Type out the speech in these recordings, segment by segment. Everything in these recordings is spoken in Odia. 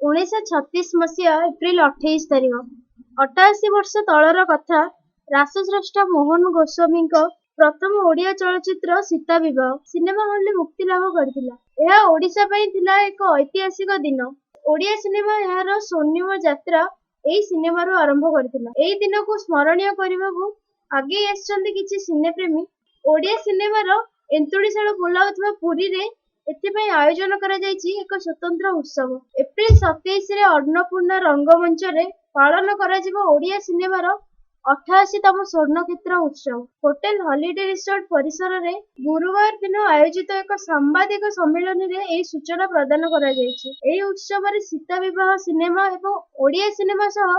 1936 ଏପ୍ରିଲ 28 ତାରିଖ। 88 ବର୍ଷ ତଳର କଥା। ରାସସ୍ରଷ୍ଟା ମୋହନ ଗୋସ୍ୱାମୀଙ୍କ ପ୍ରଥମ ଓଡ଼ିଆ ଚଳଚ୍ଚିତ୍ର ସୀତା ବିବାହ ସିନେମା ହଲରେ ମୁକ୍ତିଲାଭ କରିଥିଲା। ଏହା ଓଡ଼ିଶା ପାଇଁ ଥିଲା ଏକ ଐତିହାସିକ ଦିନ। ଓଡ଼ିଆ ସିନେମା ଏହାର ସ୍ୱର୍ଣ୍ଣିମ ଯାତ୍ରା ଏହି ସିନେମାରୁ ଆରମ୍ଭ କରିଥିଲା। ଏହି ଦିନକୁ ସ୍ମରଣୀୟ କରିବାକୁ ଆଗେଇ ଆସିଛନ୍ତି କିଛି ସିନେପ୍ରେମୀ। ଓଡ଼ିଆ ସିନେମାର ଏନ୍ତୁଡ଼ିଶାଳ ବୋଲାଉଥିବା ପୁରୀରେ ଏଥିପାଇଁ ଆୟୋଜନ କରାଯାଇଛି ଏକ ସ୍ୱତନ୍ତ୍ର ଉତ୍ସବ। ଏପ୍ରିଲ 27ରେ ଅନ୍ନପୂର୍ଣ୍ଣା ରଙ୍ଗମଞ୍ଚରେ ପାଳନ କରାଯିବ ଓଡ଼ିଆ ସିନେମାର 88ତମ ସ୍ୱର୍ଣ୍ଣକ୍ଷେତ୍ର ଉତ୍ସବ। ହୋଟେଲ ହଲିଡେ ରିସୋର୍ଟ ପରିସରରେ ଗୁରୁବାର ଦିନ ଆୟୋଜିତ ଏକ ସାମ୍ବାଦିକ ସମ୍ମିଳନୀରେ ଏହି ସୂଚନା ପ୍ରଦାନ କରାଯାଇଛି। ଏହି ଉତ୍ସବରେ ସୀତା ବିବାହ ସିନେମା ଏବଂ ଓଡ଼ିଆ ସିନେମା ସହ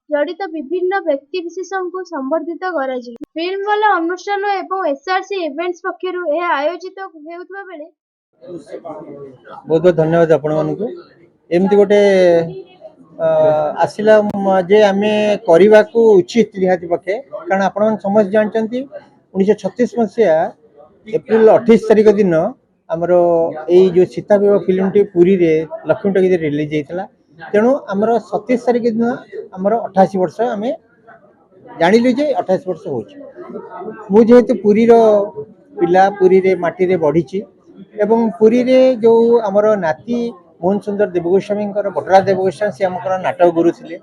ଜଡ଼ିତ ବିଭିନ୍ନ ବ୍ୟକ୍ତିବିଶେଷଙ୍କୁ ସମ୍ବର୍ଦ୍ଧିତ କରାଯିବ। ଫିଲ୍ମବାଲା ଅନୁଷ୍ଠାନ ଏବଂ ଏସ୍ଆର୍ସି ଇଭେଣ୍ଟସ୍ ପକ୍ଷରୁ ଏହା ଆୟୋଜିତ ହେଉଥିବା ବେଳେ बहुत बहुत धन्यवाद आपण मानक एमती गोटे आसला जे आम करने को उचित निहाती पक्षे कारण आपण समस्त जानते 1936 मसीहा एप्रिल 28 तारिख दिन आमर यही जो सीता विवाह फिल्म टी पुरी रे लक्ष्मी टकी रिलीज होता तेणु आमर 27 तारिख दिन आमर 88 वर्ष आम जानिलु जे 28 वर्ष हो जेहेतु पुरी रो पिला पुरी रे माटी रे बढ़ी एवं पुरी रे जो आमर नाती मोहन सुंदर देवगोस्वामी बटला देवगोस्वामी सी आम नाटक गुरु थे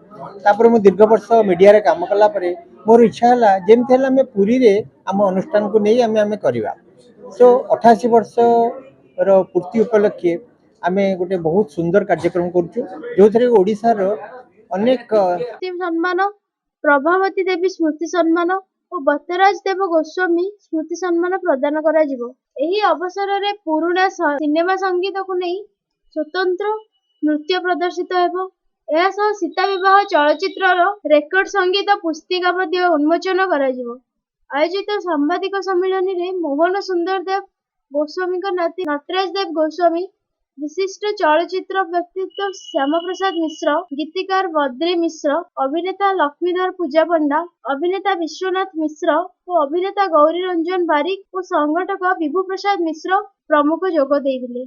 मु दीर्घ वर्ष मीडिया रे काम कला परे मोर इच्छा है जमती है पुरी रे आम अनुष्ठान को नहीं आम करवा सो 88 वर्ष पूर्ति उपलक्षे आम गोटे बहुत सुंदर कार्यक्रम करुचु जो थे ओडिशार अनेक सम्मान प्रभावती देवी स्मृति सम्मान और बतराज देव गोस्वामी स्मृति सम्मान प्रदान करा जिवो। ଏହି ଅବସରରେ ପୁରୁଣା ସିନେମା ସଙ୍ଗୀତକୁ ନେଇ ସ୍ୱତନ୍ତ୍ର ନୃତ୍ୟ ପ୍ରଦର୍ଶିତ ହେବ। ଏହା ସହ ସୀତା ବିବାହ ଚଳଚ୍ଚିତ୍ରର ରେକର୍ଡ ସଙ୍ଗୀତ ପୁସ୍ତିକା ମଧ୍ୟ ଉନ୍ମୋଚନ କରାଯିବ। ଆୟୋଜିତ ସାମ୍ବାଦିକ ସମ୍ମିଳନୀରେ ମୋହନ ସୁନ୍ଦର ଦେବ ଗୋସ୍ୱାମୀଙ୍କ ନାତି ନଟରାଜ ଦେବ ଗୋସ୍ୱାମୀ, ବିଶିଷ୍ଟ ଚଳଚ୍ଚିତ୍ର ବ୍ୟକ୍ତିତ୍ୱ ଶ୍ୟାମପ୍ରସାଦ ମିଶ୍ର, ଗୀତିକାର ବଦ୍ରି ମିଶ୍ର, ଅଭିନେତା ଲକ୍ଷ୍ମୀଧର ପୂଜା ପଣ୍ଡା, ଅଭିନେତା ବିଶ୍ୱନାଥ ମିଶ୍ର ଓ ଅଭିନେତା ଗୌରୀ ରଞ୍ଜନ ବାରିକ ଓ ସଂଗଠକ ବିଭୁ ପ୍ରସାଦ ମିଶ୍ର ପ୍ରମୁଖ ଯୋଗ ଦେଇଥିଲେ।